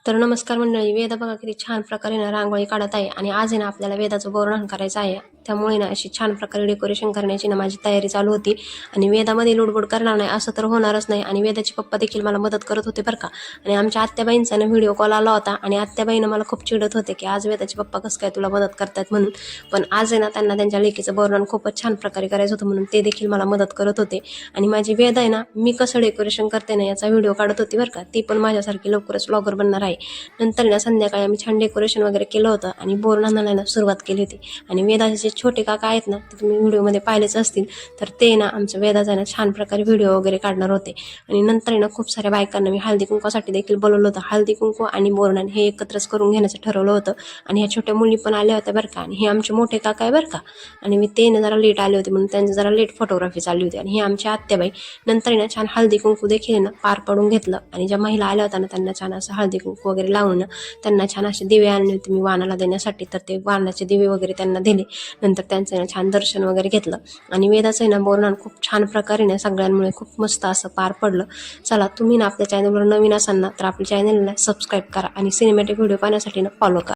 तर नमस्कार मंडळी, वेदा बघा किती छान प्रकारे ना रांगोळी काढत आहे आणि आज आहे ना आपल्याला वेदाचं वर्णन करायचं आहे. त्यामुळे ना अशी छान प्रकारे डेकोरेशन करण्याची ना माझी तयारी चालू होती आणि वेदामध्ये लुडबुड करणार नाही असं तर होणारच नाही. आणि वेदाचे पप्पा देखील मला मदत करत होते बरं का. आणि आमच्या आत्याबाईंचा ना व्हिडिओ कॉल आला होता आणि आत्याबाईनं मला खूप चिडत होते की आज वेदाचे पप्पा कसं काय तुला मदत करतात म्हणून. पण आज आहे ना त्यांना त्यांच्या लेकीचं वर्णन खूपच छान प्रकारे करायचं होतं म्हणून ते देखील मला मदत करत होते. आणि माझी वेद आहे ना मी कसं डेकोरेशन करते ना याचा व्हिडिओ काढत होती बरं का. ती पण माझ्यासारखी लवकरच ब्लॉगर बनणार आहे. नंतर ना संध्याकाळी आम्ही छान डेकोरेशन वगैरे केलं होतं आणि बोर आणायला सुरुवात केली होती. आणि वेदाचे जे छोटे काका आहेत ना ते तुम्ही व्हिडिओमध्ये पाहिलेच असतील, तर ते ना आमचं वेदाचा ना छान प्रकारे व्हिडिओ वगैरे काढणार होते. आणि नंतर ना खूप साऱ्या बायकांना मी हळदी कुंकवासाठी देखील बोलवलं होतं. हळदी कुंकू आणि बोरनान हे एकत्रच करून घेण्याचं ठरवलं होतं. आणि ह्या छोट्या मुली पण आल्या होत्या बरं का. आणि हे आमचे मोठे काका आहे बरं का. आणि मी ते ना जरा लेट आले होते म्हणून त्यांचं जरा लेट फोटोग्राफी चालली होती. आणि हे आमच्या आत्याबाई नंतर ना छान हळदी कुंकू देखील ना पार पडून घेतलं. आणि ज्या महिला आल्या होत्या ना त्यांना छान असं हळदी कुंकू वगैरे लावून त्यांना छान असे दिवे आणले होते मी वाणाला देण्यासाठी. तर ते वाणाचे दिवे वगैरे त्यांना दिले. नंतर त्यांचं छान दर्शन वगैरे घेतलं. आणि वेदाचं ना बोरनान खूप छान प्रकारे ना सगळ्यांमुळे खूप मस्त असं पार पडलं. चला तुम्ही ना आपल्या चॅनलवर नवीन असाल ना तर आपल्या चॅनलला सबस्क्राईब करा आणि सिनेमॅटिक व्हिडिओ पाहण्यासाठी ना फॉलो करा.